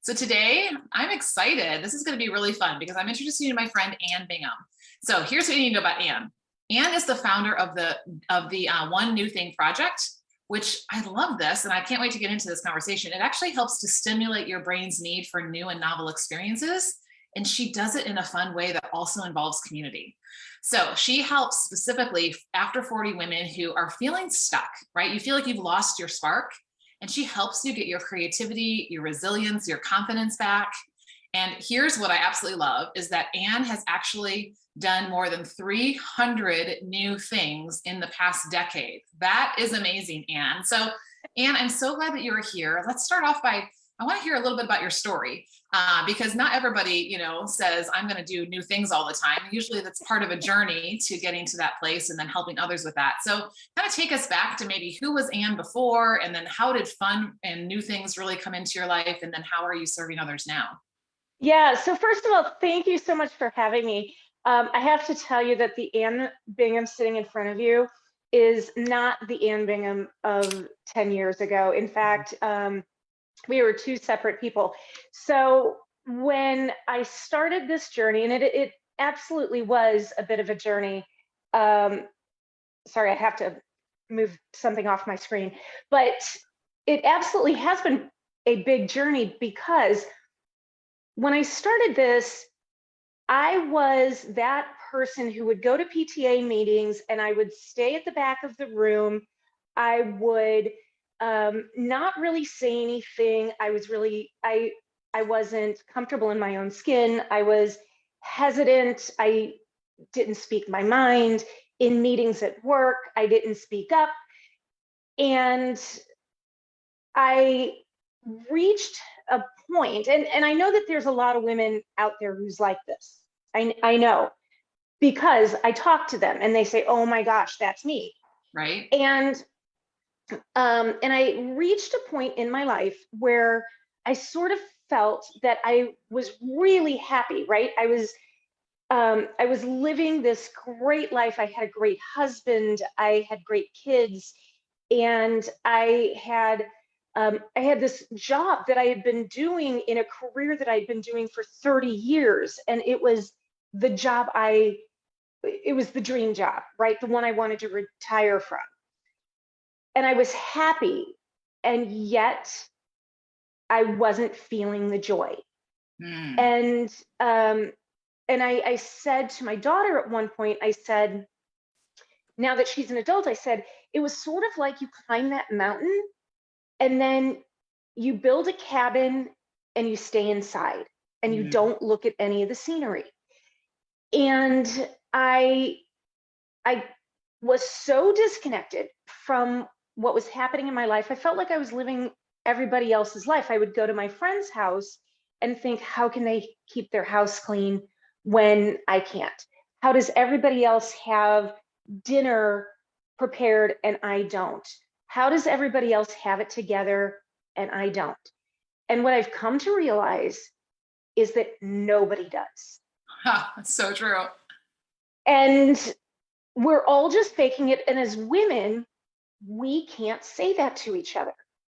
So today I'm excited. This is going to be really fun because I'm introducing you to my friend Ann Bingham. So here's what you need to know about Ann. Ann is the founder of the One New Thing project, which I love this, and I can't wait to get into this conversation. It actually helps to stimulate your brain's need for new and novel experiences, and she does it in a fun way that also involves community. So she helps specifically after 40 women who are feeling stuck, right? You feel like you've lost your spark, and she helps you get your creativity, your resilience, your confidence back. And here's what I absolutely love is that Ann has actually done more than 300 new things in the past decade. That is amazing, Ann. So Ann, I'm so glad that you're here. Let's start off by, I want to hear a little bit about your story because not everybody, says I'm going to do new things all the time. Usually that's part of a journey to getting to that place and then helping others with that. So kind of take us back to maybe who was Ann before, and then how did fun and new things really come into your life? And then how are you serving others now? Yeah, so first of all, thank you so much for having me. I have to tell you that the Ann Bingham sitting in front of you is not the Ann Bingham of 10 years ago. In fact, we were two separate people. So when I started this journey, and it absolutely was a bit of a journey. Sorry, I have to move something off my screen, but it absolutely has been a big journey because when I started this, I was that person who would go to PTA meetings and I would stay at the back of the room. I would not really say anything. I wasn't comfortable in my own skin. I was hesitant. I didn't speak my mind. In meetings at work, I didn't speak up. And I reached a point, and I know that there's a lot of women out there who's like this. I know, because I talk to them and they say, oh my gosh, that's me. Right. And I reached a point in my life where I sort of felt that I was really happy, right? I was living this great life. I had a great husband. I had great kids, and I had this job that I had been doing in a career that I'd been doing for 30 years. And it was the job it was the dream job, right? The one I wanted to retire from. And I was happy, and yet I wasn't feeling the joy. And I said to my daughter at one point, I said, now that she's an adult, I said, it was sort of like you climb that mountain and then you build a cabin and you stay inside and you don't look at any of the scenery. And I was so disconnected from what was happening in my life. I felt like I was living everybody else's life. I would go to my friend's house and think, how can they keep their house clean when I can't? How does everybody else have dinner prepared and I don't? How does everybody else have it together and I don't? And what I've come to realize is that nobody does. That's so true. And we're all just faking it. And as women, we can't say that to each other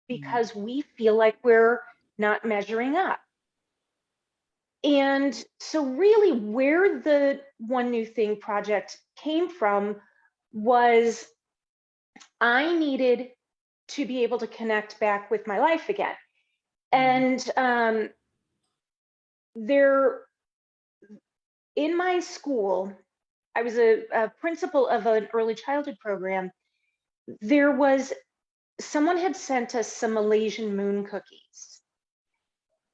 because we feel like we're not measuring up. And so really where the One New Thing project came from was I needed to be able to connect back with my life again. And in my school, I was a principal of an early childhood program. Someone had sent us some Malaysian moon cookies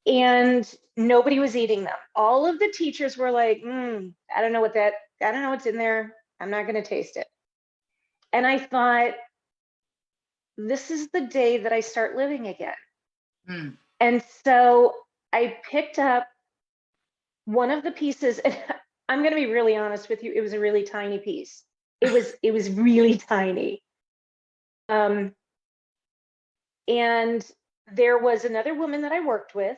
and nobody was eating them. All of the teachers were like, I don't know what's in there. I'm not going to taste it. And I thought, this is the day that I start living again. And so I picked up one of the pieces, and I'm going to be really honest with you. It was a really tiny piece. It was really tiny. And there was another woman that I worked with,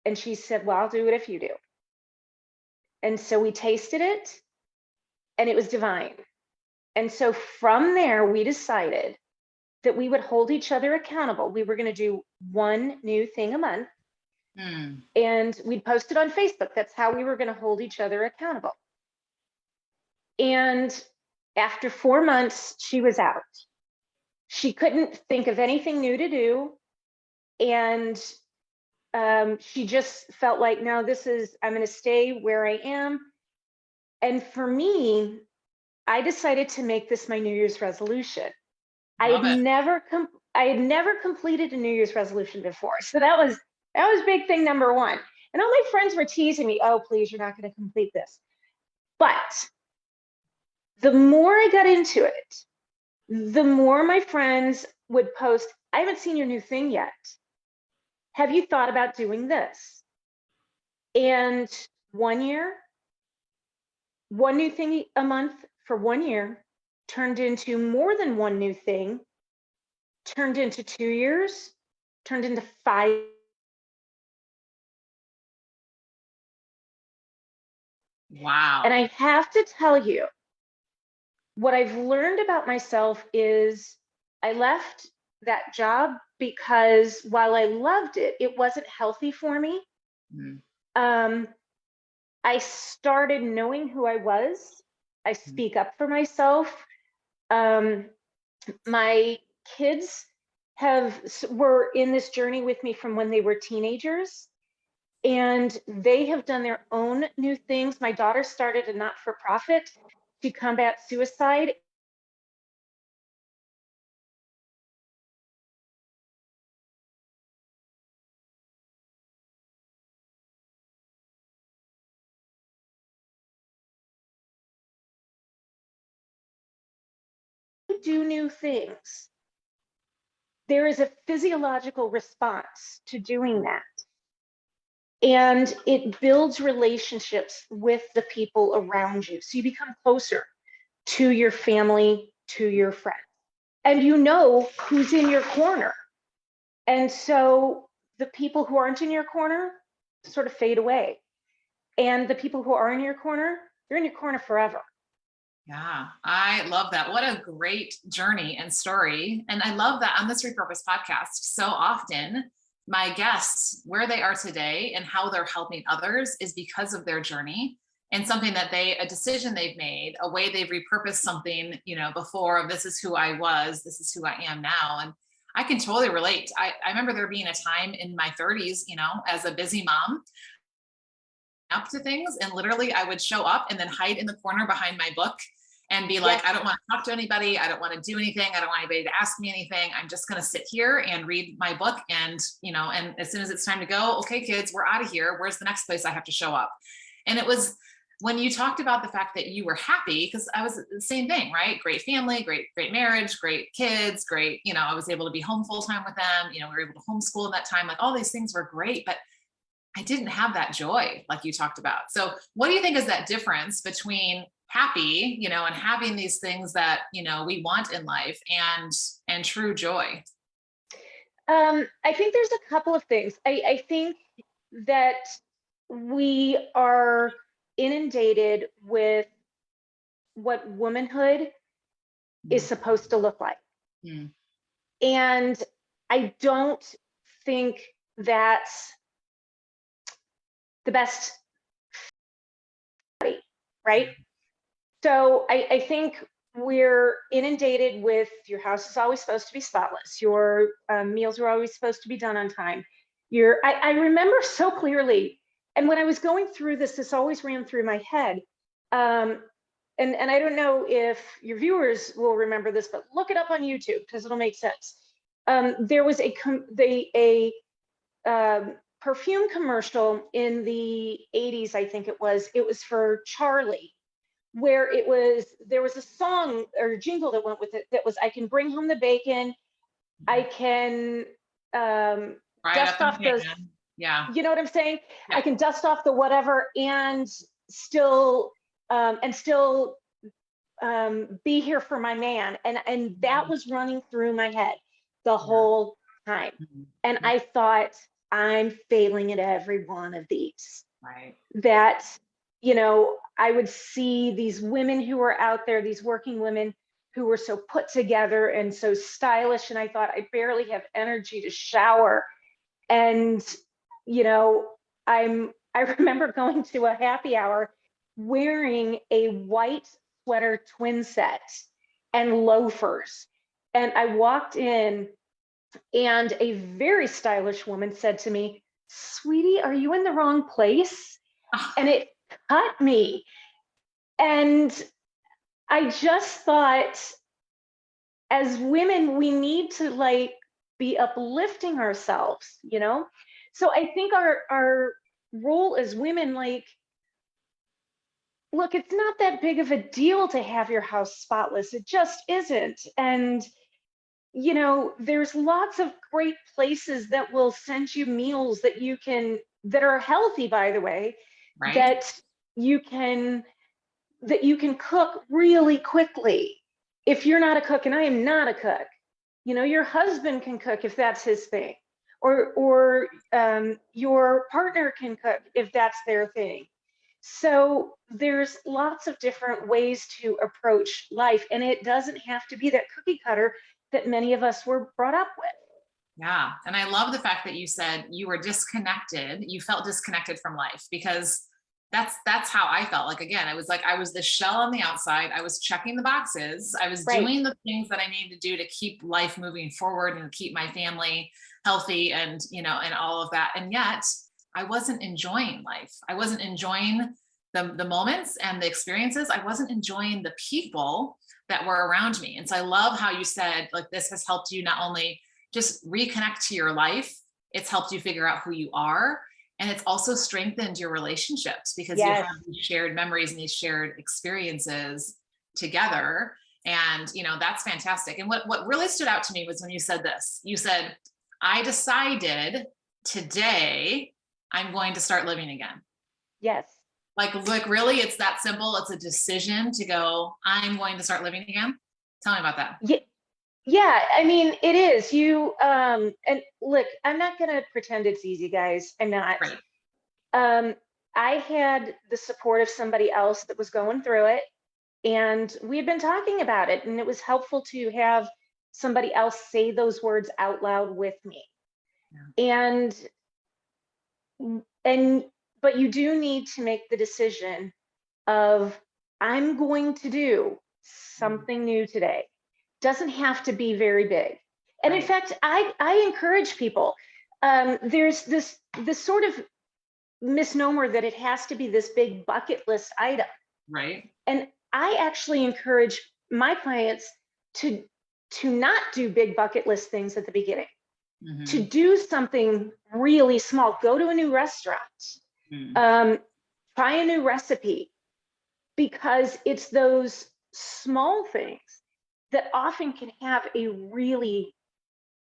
and she said, well, I'll do it if you do. And so we tasted it, and it was divine. And so from there, we decided that we would hold each other accountable. We were going to do one new thing a month. Mm. And we'd post it on Facebook. That's how we were going to hold each other accountable. And after 4 months, she was out. She couldn't think of anything new to do. And she just felt like, no, I'm going to stay where I am. And for me, I decided to make this my New Year's resolution. I Love had it. never completed a New Year's resolution before. So that was big thing number one. And all my friends were teasing me, oh, please, you're not going to complete this. But the more I got into it, the more my friends would post, I haven't seen your new thing yet. Have you thought about doing this? And 1 year, one new thing a month for 1 year turned into more than one new thing, turned into 2 years, turned into 5. Wow. And I have to tell you, what I've learned about myself is I left that job because while I loved it, it wasn't healthy for me. Mm. I started knowing who I was. I speak up for myself. My kids were in this journey with me from when they were teenagers, and they have done their own new things. My daughter started a not-for-profit to combat suicide. Do new things. There is a physiological response to doing that. And it builds relationships with the people around you. So you become closer to your family, to your friends, and you know who's in your corner. And so the people who aren't in your corner sort of fade away. And the people who are in your corner, they're in your corner forever. Yeah, I love that. What a great journey and story. And I love that on this Repurpose podcast, so often my guests, where they are today and how they're helping others is because of their journey and something that a decision they've made, a way they've repurposed something, before of this is who I was, this is who I am now. And I can totally relate. I remember there being a time in my 30s, as a busy mom, up to things, and literally I would show up and then hide in the corner behind my book and be like, Yeah. I don't want to talk to anybody, I don't want to do anything, I don't want anybody to ask me anything, I'm just going to sit here and read my book. And and as soon as it's time to go, okay kids, we're out of here, where's the next place I have to show up? And it was when you talked about the fact that you were happy, because I was the same thing, right? Great family, great marriage, great kids, great, I was able to be home full time with them, we were able to homeschool at that time, like all these things were great, but I didn't have that joy like you talked about. So what do you think is that difference between happy, and having these things that, we want in life and true joy? I think there's a couple of things. I think that we are inundated with what womanhood is supposed to look like. Mm. And I don't think that's the best, right? So I think we're inundated with your house is always supposed to be spotless. Your meals are always supposed to be done on time. I remember so clearly, and when I was going through this always ran through my head. And I don't know if your viewers will remember this, but look it up on YouTube because it'll make sense. There was a perfume commercial in the 80s, I think it was. It was for Charlie, where there was a song or a jingle that went with it that was, I can bring home the bacon, I can dust off the, yeah, you know what I'm saying? yeah. I can dust off the whatever and still be here for my man. And that was running through my head the whole time. And I thought, I'm failing at every one of these. Right. That, I would see these women who were out there, these working women who were so put together and so stylish. And I thought, I barely have energy to shower. And you know, I remember going to a happy hour wearing a white sweater twin set and loafers. And I walked in and a very stylish woman said to me, "Sweetie, are you in the wrong place?" And it cut me. And I just thought, as women, we need to like be uplifting ourselves, you know? So I think our role as women, like, look, it's not that big of a deal to have your house spotless. It just isn't. And you know, there's lots of great places that will send you meals that you can, that are healthy, by the way, Right. that you can, that you can cook really quickly. If you're not a cook, and I am not a cook, you know, your husband can cook if that's his thing, or your partner can cook if that's their thing. So there's lots of different ways to approach life, and it doesn't have to be that cookie cutter that many of us were brought up with. Yeah. And I love the fact that you said you were disconnected. You felt disconnected from life because that's how I felt. Like again, I was like I was the shell on the outside. I was checking the boxes. I was Right. doing the things that I needed to do to keep life moving forward and keep my family healthy and and all of that. And yet I wasn't enjoying life. I wasn't enjoying the moments and the experiences. I wasn't enjoying the people that were around me. And so I love how you said like this has helped you not only just reconnect to your life, it's helped you figure out who you are. And it's also strengthened your relationships because you have Yes. these shared memories and these shared experiences together. And that's fantastic. And what really stood out to me was when you said this. You said, I decided today I'm going to start living again. Yes. Like really, it's that simple. It's a decision to go, I'm going to start living again. Tell me about that. Yeah. Yeah. I mean, it is. And look, I'm not going to pretend it's easy, guys. I'm not. Right. Um, I had the support of somebody else that was going through it, and we had been talking about it, and it was helpful to have somebody else say those words out loud with me. Yeah. And and but you do need to make the decision of, I'm going to do Mhm. something new today. Doesn't have to be very big. And in Right. fact, I encourage people. There's this sort of misnomer that it has to be this big bucket list item. Right. And I actually encourage my clients to not do big bucket list things at the beginning, to Hmm. do something really small. Go to a new restaurant, Hmm. um, try a new recipe, because it's those small things that often can have a really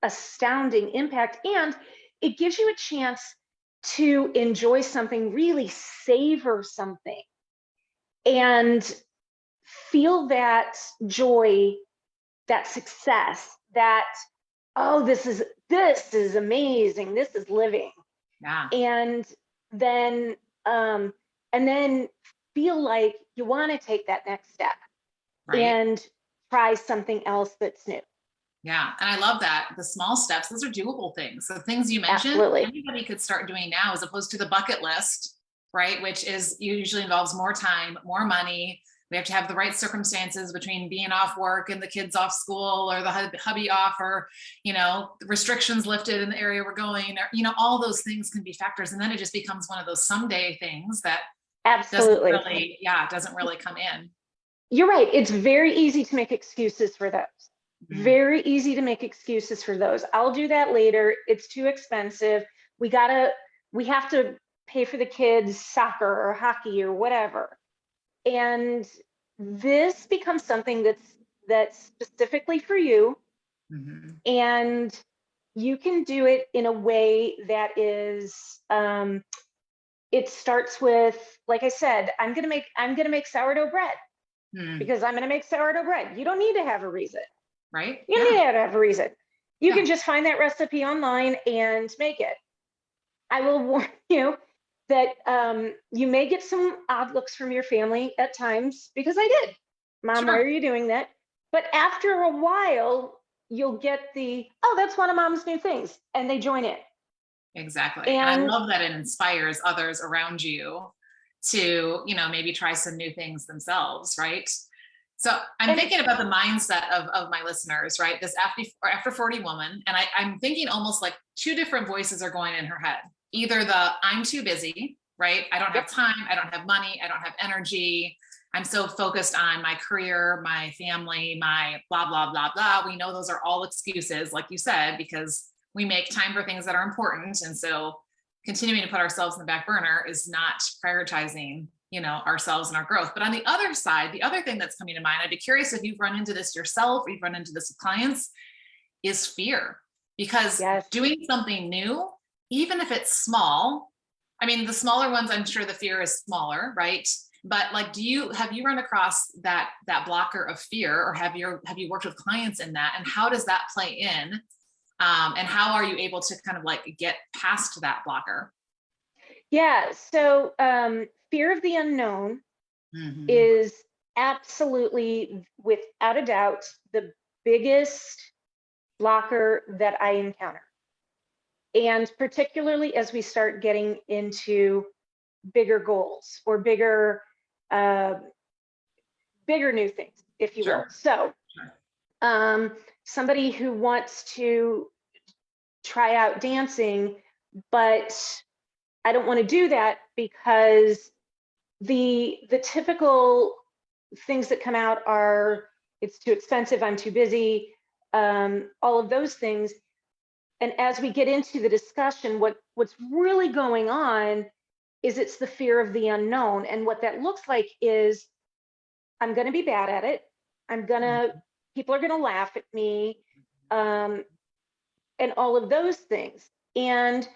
astounding impact. And it gives you a chance to enjoy something, really savor something, and feel that joy, that success, that, oh, this is amazing, this is living. Yeah. And then um and then feel like you want to take that next step Right. and try something else that's new. Yeah. And I love that. The small steps, those are doable things. So things you mentioned, Absolutely. anybody could start doing now as opposed to the bucket list, right? Which is usually involves more time, more money. We have to have the right circumstances between being off work and the kids off school or the hubby off or, restrictions lifted in the area we're going or, all those things can be factors. And then it just becomes one of those someday things that Absolutely. doesn't really come in. You're right. It's very easy to make excuses for those. Mhm. Very easy to make excuses for those. I'll do that later. It's too expensive. We gotta, we have to pay for the kids' soccer or hockey or whatever. And this becomes something that's specifically for you, Mhm. and you can do it in a way that is, it starts with, like I said, I'm gonna make sourdough bread Hmm. because I'm gonna make sourdough bread. You don't need to have a reason. Right. You don't Yeah. need to have a reason. You Yeah. can just find that recipe online and make it. I will warn you that you may get some odd looks from your family at times, because I did. Mom, why Sure. are you doing that? But after a while, you'll get the, oh, that's one of mom's new things. And they join in. Exactly. And I And love that it inspires others around you to, maybe try some new things themselves, right? So I'm and thinking about the mindset of my listeners, right? This after 40 woman, and I'm thinking almost like two different voices are going in her head. Either the I'm too busy, right? I don't have yep, time, I don't have money, I don't have energy. I'm so focused on my career, my family, my blah, blah, blah, blah. We know those are all excuses, like you said, because we make time for things that are important. And so continuing to put ourselves in the back burner is not prioritizing, ourselves and our growth. But on the other side, the other thing that's coming to mind, I'd be curious if you've run into this yourself, or you've run into this with clients, is fear. Because yes, doing something new, even if it's small, I mean, the smaller ones, I'm sure the fear is smaller, right? But like, have you run across that blocker of fear, or have you worked with clients in that, and how does that play in? And how are you able to kind of like get past that blocker? yeah. So fear of the unknown Hmm. is absolutely, without a doubt, the biggest blocker that I encounter. And particularly as we start getting into bigger goals or uh, bigger new things, if you will. Sure. So Sure. um, somebody who wants to try out dancing, but I don't want to do that because the typical things that come out are it's too expensive, I'm too busy, all of those things. And as we get into the discussion, what's really going on is it's the fear of the unknown. And what that looks like is I'm going to be bad at it. Mhm. People are going to laugh at me, um, and all of those things. And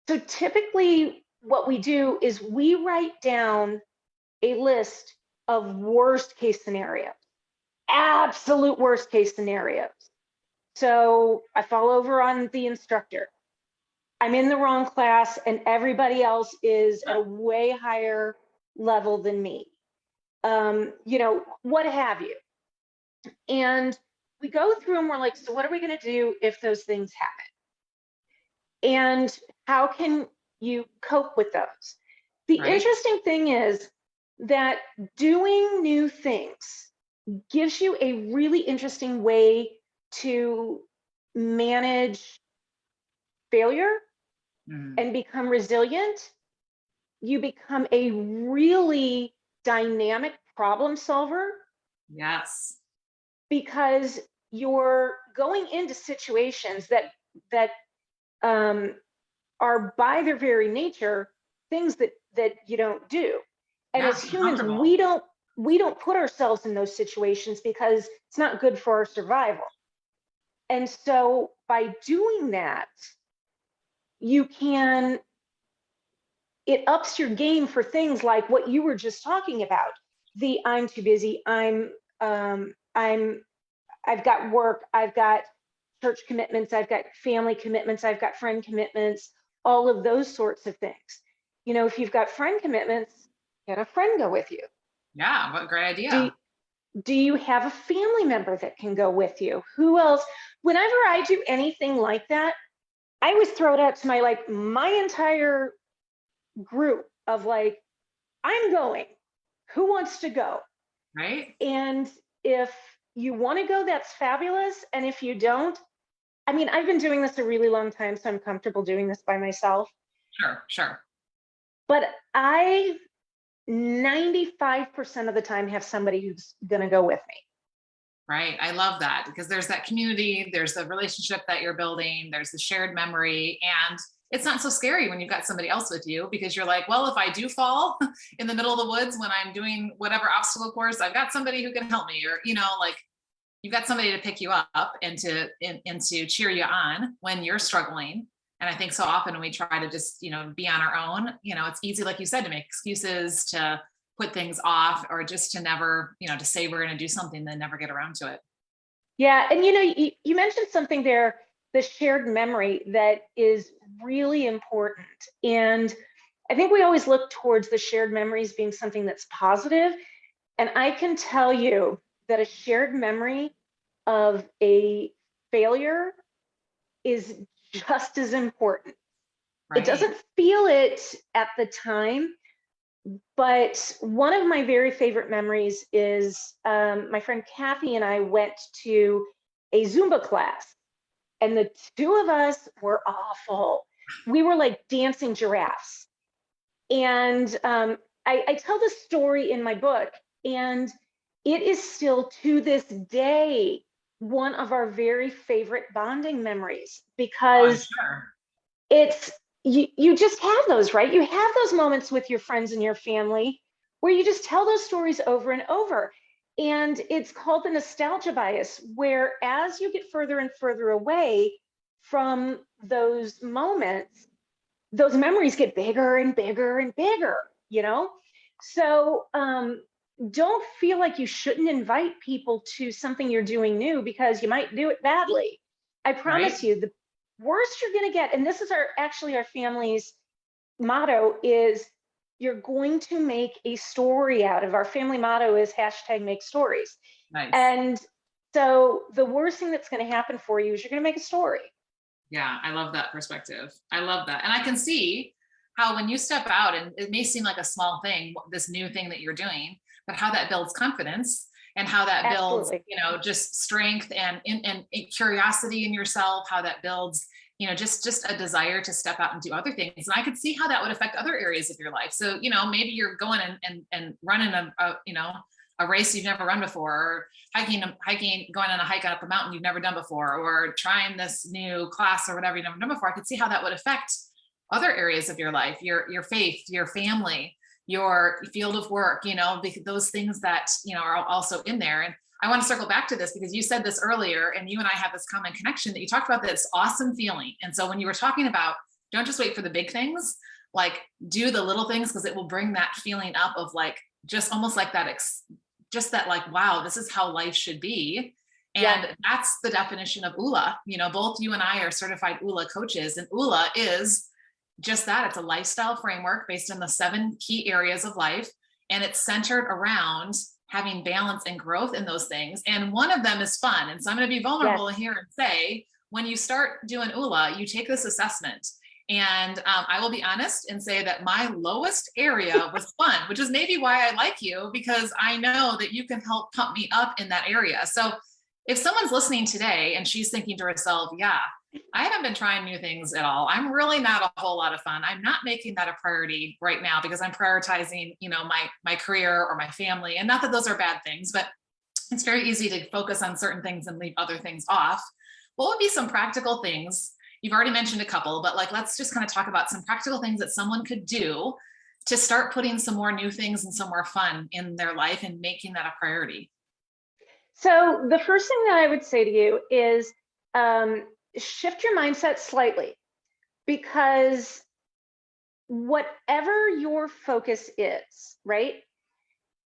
so typically, what we do is we write down a list of worst case scenarios, absolute worst case scenarios. So I fall over on the instructor. I'm in the wrong class, and everybody else is at a way higher level than me. What have you. And we go through and we're like, so what are we going to do if those things happen? And how can you cope with those? The Right. interesting thing is that doing new things gives you a really interesting way to manage failure Mhm. and become resilient. You become a really dynamic problem solver Yes. because you're going into situations that um, are by their very nature things that you don't do. And Yeah. as humans, Uncomfortable. we don't put ourselves in those situations because it's not good for our survival. And so by doing that, you can it ups your game for things like what you were just talking about. The I'm too busy, I've got work, I've got church commitments, I've got family commitments, I've got friend commitments, all of those sorts of things. If you've got friend commitments, get a friend go with you. Yeah. What a great Do idea. do you have a family member that can go with you? Who else? Whenever I do anything like that, I always throw it out to my entire group of like, I'm going. Who wants to go? Right. And if you want to go, that's fabulous. And if you don't, I mean, I've been doing this a really long time, so I'm comfortable doing this by myself. Sure. Sure. But I 95% of the time have somebody who's going to go with me. Right. I love that because there's that community, there's the relationship that you're building, there's the shared memory. And it's not so scary when you've got somebody else with you because you're like, well, if I do fall in the middle of the woods when I'm doing whatever obstacle course, I've got somebody who can help me, or, like you've got somebody to pick you up and to cheer you on when you're struggling. And I think so often when we try to just, be on our own, it's easy, like you said, to make excuses, to put things off, or just to never, to say we're going to do something, then never get around to it. Yeah. And you mentioned something there, the shared memory that is really important. And I think we always look towards the shared memories being something that's positive. And I can tell you that a shared memory of a failure is just as important. It Right. doesn't feel it at the time, but one of my very favorite memories is my friend Kathy and I went to a Zumba class, and the two of us were awful. We were like dancing giraffes. And I tell this story in my book, and it is still to this day one of our very favorite bonding memories Oh, I'm because sure. it's you just have those, right? You have those moments with your friends and your family where you just tell those stories over and over. And it's called the nostalgia bias, where as you get further and further away from those moments, those memories get bigger and bigger and bigger, you know? So don't feel like you shouldn't invite people to something you're doing new because you might do it badly. I Right. promise you, the worst you're going to get, and this is our family's motto, is you're going to make a story out of. Our family motto is hashtag make stories. Nice. And so the worst thing that's going to happen for you is you're going to make a story. Yeah, I love that perspective. I love that. And I can see how when you step out, and it may seem like a small thing, this new thing that you're doing, but how that builds confidence and how that builds, Absolutely. just strength and curiosity in yourself, how that builds, just a desire to step out and do other things. And I could see how that would affect other areas of your life. So, maybe you're going and running a race you've never run before, or hiking, going on a hike up a mountain you've never done before, or trying this new class or whatever you've never done before. I could see how that would affect other areas of your life, your faith, your family, your field of work, because those things that, are also in there. And I want to circle back to this because you said this earlier, and you and I have this common connection that you talked about, this awesome feeling. And so when you were talking about, don't just wait for the big things, like do the little things, because it will bring that feeling up of like, just almost like that just that, like, wow, this is how life should be. Yeah. And that's the definition of Oola. Both you and I are certified Oola coaches, and Oola is just that. It's a lifestyle framework based on the 7 key areas of life. And it's centered around having balance and growth in those things. And one of them is fun. And so I'm going to be Yes. vulnerable here and say, when you start doing Oola, you take this assessment. And I will be honest and say that my lowest area was fun, which is maybe why I like you, because I know that you can help pump me up in that area. So if someone's listening today and she's thinking to herself, yeah, I haven't been trying new things at all. I'm really not a whole lot of fun. I'm not making that a priority right now because I'm prioritizing, my career or my family. And not that those are bad things, but it's very easy to focus on certain things and leave other things off. What would be some practical things? You've already mentioned a couple, but like, let's just kind of talk about some practical things that someone could do to start putting some more new things and some more fun in their life and making that a priority. So the first thing that I would say to you is um, shift your mindset slightly, because whatever your focus is, right?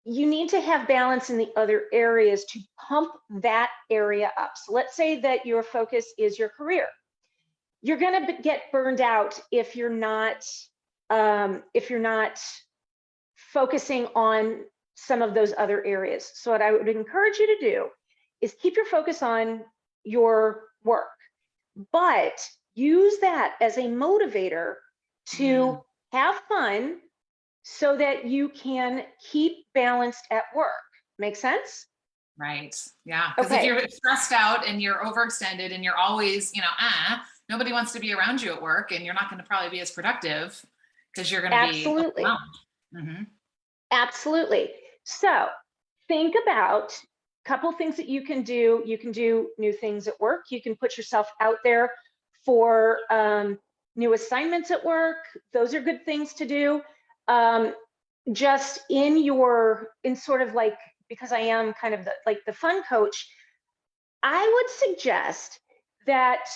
You need to have balance in the other areas to pump that area up. So let's say that your focus is your career. You're going to get burned out if you're not focusing on some of those other areas. So what I would encourage you to do is keep your focus on your work, but use that as a motivator to Mm, have fun so that you can keep balanced at work. Make sense? right. Yeah. Because if Okay, you're stressed out and you're overextended and you're always, nobody wants to be around you at work, and you're not going to probably be as productive because you're going to be absolutely. overwhelmed. Hmm. Absolutely. So think about a couple things that you can do. You can do new things at work. You can put yourself out there for new assignments at work. Those are good things to do. Um, just in sort of like, because I am kind of the fun coach, I would suggest that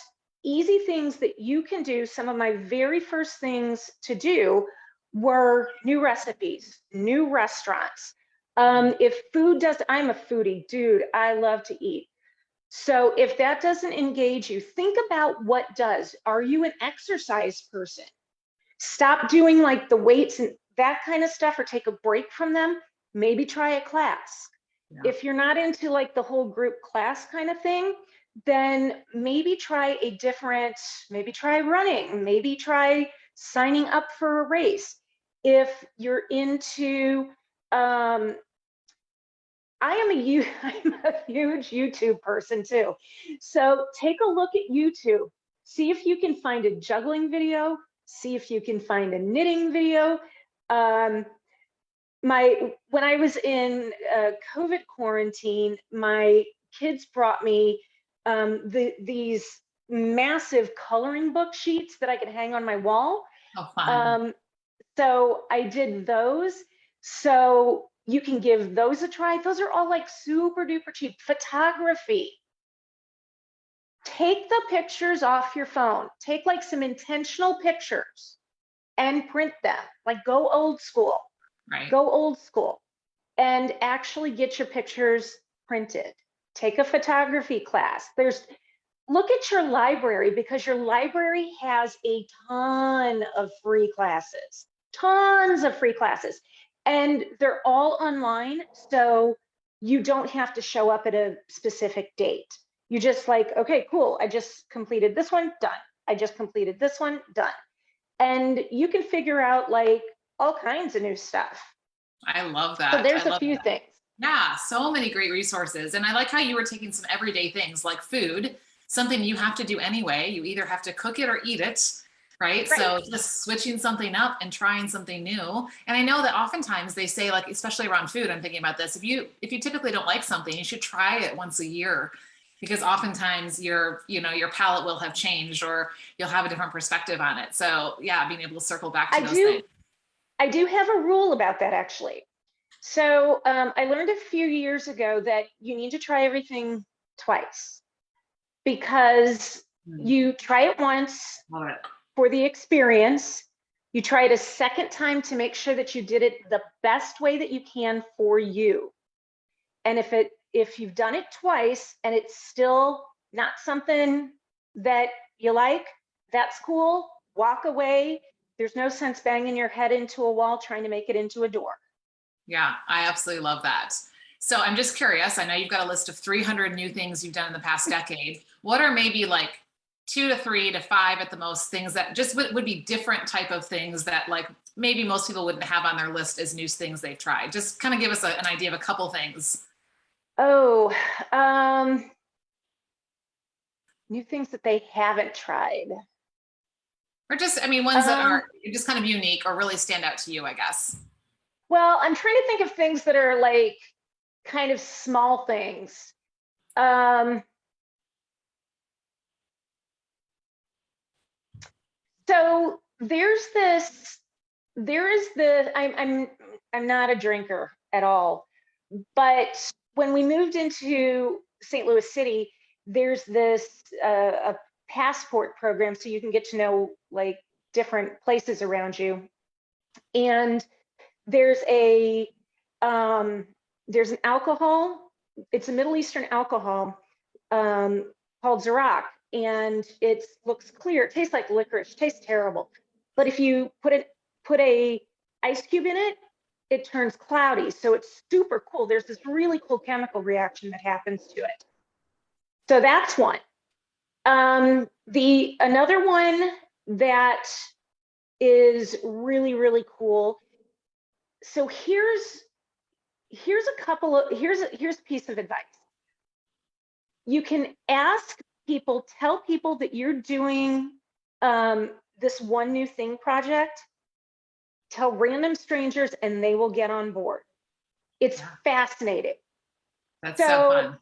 easy things that you can do, some of my very first things to do were new recipes, new restaurants. If food does, I'm a foodie, dude, I love to eat. So if that doesn't engage you, think about what does. Are you an exercise person? Stop doing like the weights and that kind of stuff, or take a break from them. Maybe try a class. Yeah. If you're not into like the whole group class kind of thing, then maybe try running, maybe try signing up for a race. If you're into, I'm I'm a huge YouTube person too. So take a look at YouTube. See if you can find a juggling video. See if you can find a knitting video. When I was in COVID quarantine, my kids brought me these massive coloring book sheets that I could hang on my wall. Oh, fun. So I did those. So you can give those a try. Those are all like super duper cheap. Photography. Take the pictures off your phone. Take like some intentional pictures and print them. Like go old school. Right. Go old school and actually get your pictures printed. Take a photography class. Look at your library, because your library has a ton of free classes, tons of free classes, and they're all online. So you don't have to show up at a specific date. You just like, okay, cool. I just completed this one, done. I just completed this one, done. And you can figure out like all kinds of new stuff. I love that. So there's I a love few that. things. Yeah, so many great resources. And I like how you were taking some everyday things like food, something you have to do anyway. You either have to cook it or eat it, right? So just switching something up and trying something new. And I know that oftentimes they say, like, especially around food, I'm thinking about this. If you typically don't like something, you should try it once a year, because oftentimes your palate will have changed, or you'll have a different perspective on it. So yeah, being able to circle back to those things. I do have a rule about that, actually. So I learned a few years ago that you need to try everything twice, because you try it once for the experience. You try it a second time to make sure that you did it the best way that you can for you. And if you've done it twice and it's still not something that you like, that's cool. Walk away. There's no sense banging your head into a wall trying to make it into a door. Yeah, I absolutely love that. So I'm just curious. I know you've got a list of 300 new things you've done in the past decade. What are maybe like 2 to 3 to 5 at the most things that just would be different type of things that like maybe most people wouldn't have on their list as new things they've tried? Just kind of give us an idea of a couple things. Oh, new things that they haven't tried. Or just, I mean, ones that are just kind of unique or really stand out to you, I guess. Well, I'm trying to think of things that are like kind of small things. So there is I'm not a drinker at all, but when we moved into St. Louis City, there's this a passport program, so you can get to know like different places around you. And there's there's an alcohol. It's a Middle Eastern alcohol called Zirak, and it looks clear. It tastes like licorice. Tastes terrible, but if you put a ice cube in it, it turns cloudy. So it's super cool. There's this really cool chemical reaction that happens to it. So that's one. Another one that is really, really cool. So here's a piece of advice. You can tell people that you're doing this one new thing project. Tell random strangers and they will get on board. It's fascinating. That's so fun.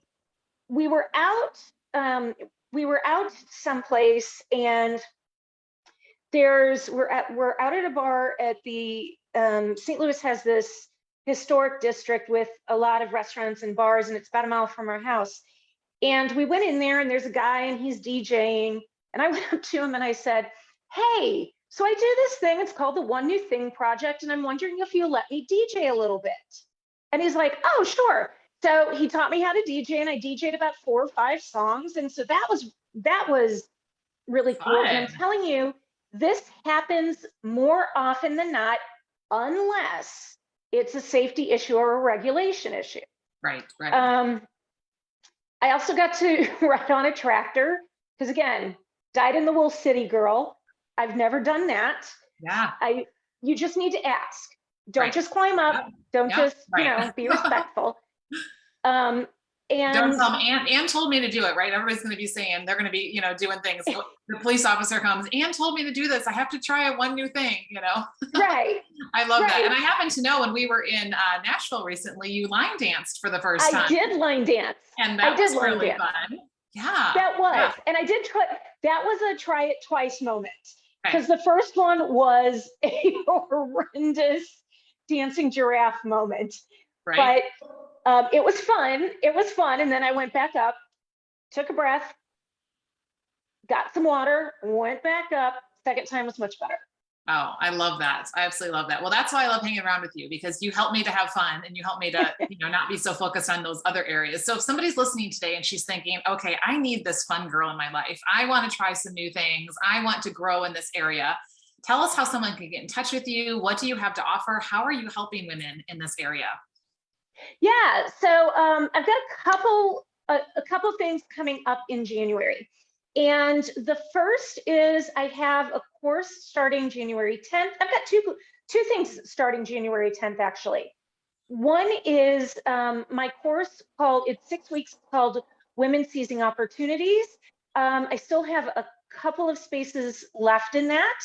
We were out someplace, and we're out at a bar at the St. Louis has this historic district with a lot of restaurants and bars, and it's about a mile from our house. And we went in there, and there's a guy, and he's DJing. And I went up to him and I said, "Hey, so I do this thing. It's called the One New Thing Project, and I'm wondering if you'll let me DJ a little bit." And he's like, "Oh, sure." So he taught me how to DJ, and I DJ'd about 4 or 5 songs. And so that was really cool. And I'm telling you, this happens more often than not, unless it's a safety issue or a regulation issue. Right. I also got to ride on a tractor because, again, dyed in the wool city girl. I've never done that. Yeah. You just need to ask. Don't Right. just climb up. Yep. Don't Yep. just, Right. be respectful. Um, Don't and tell them, Ann told me to do it, right? Everybody's going to be saying they're going to be, doing things. The police officer comes, Ann told me to do this. I have to try one new thing. right, I love that. right. And I happen to know when we were in Nashville recently, you line danced for the first I time. did line dance. And I that did was line really dance. fun. Yeah. That was, Yeah. and I did try, that was a try it twice moment. Okay. Because the first one was a horrendous dancing giraffe moment. Right. But it was fun. It was fun. And then I went back up, took a breath, got some water, went back up. Second time was much better. Oh, I love that. I absolutely love that. Well, that's why I love hanging around with you, because you help me to have fun and you help me to, not be so focused on those other areas. So if somebody's listening today and she's thinking, okay, I need this fun girl in my life. I want to try some new things. I want to grow in this area. Tell us how someone can get in touch with you. What do you have to offer? How are you helping women in this area? Yeah. So I've got a couple things coming up in January. And the first is I have a course starting January 10th. I've got two things starting January 10th, actually. One is my course it's 6 weeks, called Women Seizing Opportunities. I still have a couple of spaces left in that.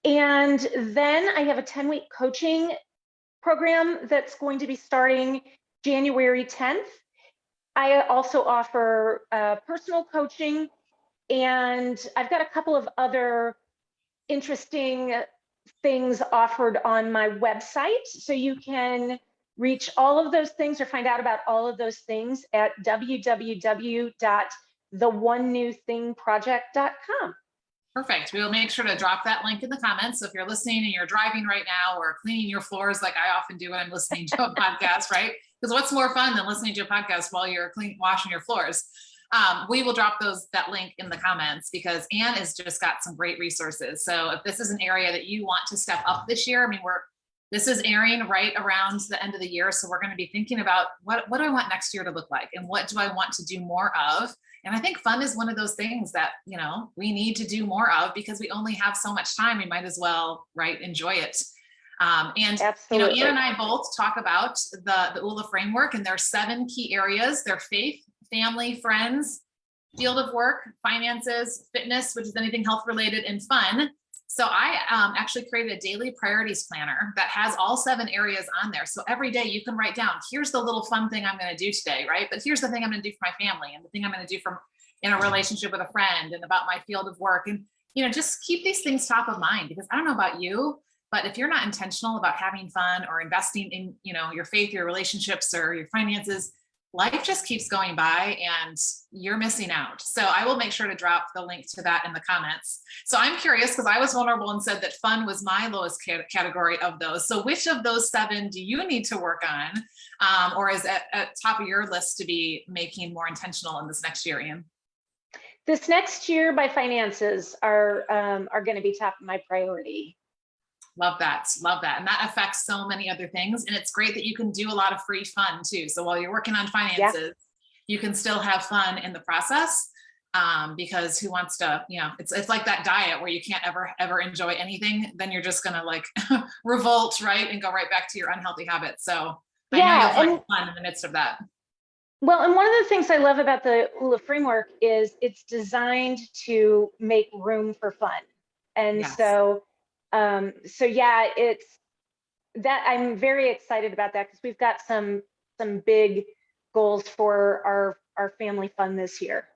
And then I have a 10-week coaching program that's going to be starting January 10th. I also offer personal coaching, and I've got a couple of other interesting things offered on my website. So you can reach all of those things or find out about all of those things at www.theonenewthingproject.com. Perfect. We will make sure to drop that link in the comments. So if you're listening and you're driving right now or cleaning your floors, like I often do when I'm listening to a podcast, right? Because what's more fun than listening to a podcast while you're washing your floors? We will drop that link in the comments, because Ann has just got some great resources. So if this is an area that you want to step up this year, this is airing right around the end of the year. So we're going to be thinking about what do I want next year to look like? And what do I want to do more of? And I think fun is one of those things that, we need to do more of, because we only have so much time. We might as well, right, enjoy it. And Absolutely. Ann and I both talk about the Oola framework, and there are 7 key areas. They're faith, family, friends, field of work, finances, fitness, which is anything health related, and fun. So I actually created a daily priorities planner that has all 7 areas on there. So every day you can write down, here's the little fun thing I'm going to do today, right? But here's the thing I'm going to do for my family, and the thing I'm going to do in a relationship with a friend, and about my field of work. And, just keep these things top of mind, because I don't know about you, but if you're not intentional about having fun or investing in, your faith, your relationships, or your finances, life just keeps going by and you're missing out. So I will make sure to drop the link to that in the comments. So I'm curious, because I was vulnerable and said that fun was my lowest category of those. So which of those 7 do you need to work on? Or is at top of your list to be making more intentional in this next year, Ann? This next year, my finances are going to be top of my priority. Love that. Love that. And that affects so many other things. And it's great that you can do a lot of free fun too. So while you're working on finances, you can still have fun in the process. Because who wants to, it's like that diet where you can't ever enjoy anything. Then you're just going to revolt, right? And go right back to your unhealthy habits. So I know you'll find fun in the midst of that. Well, and one of the things I love about the Oola framework is it's designed to make room for fun. And so it's that I'm very excited about that, because we've got some big goals for our family fun this year.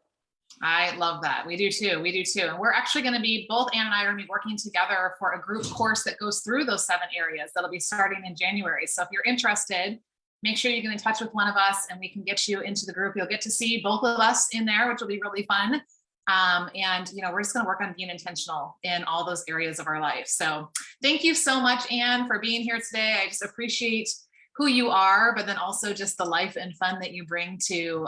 I love that. We do too. And we're actually going to be, both Ann and I are going to be working together for a group course that goes through those 7 areas. That'll be starting in January. So if you're interested, make sure you get in touch with one of us and we can get you into the group. You'll get to see both of us in there, which will be really fun. And we're just going to work on being intentional in all those areas of our life. So thank you so much, Ann, for being here today. I just appreciate who you are, but then also just the life and fun that you bring to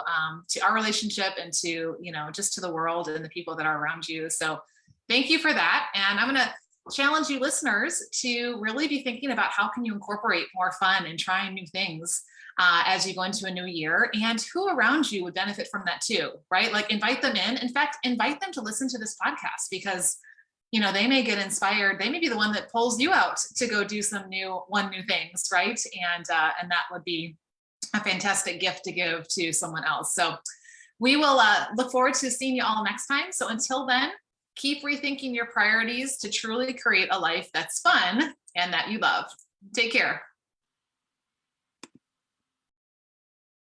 our relationship, and to, just to the world and the people that are around you. So thank you for that. And I'm going to challenge you listeners to really be thinking about how can you incorporate more fun and trying new things as you go into a new year, and who around you would benefit from that too, right? Like invite them in. In fact, invite them to listen to this podcast, because they may get inspired. They may be the one that pulls you out to go do some new things, right? And that would be a fantastic gift to give to someone else. So we will look forward to seeing you all next time. So until then, keep rethinking your priorities to truly create a life that's fun and that you love. Take care.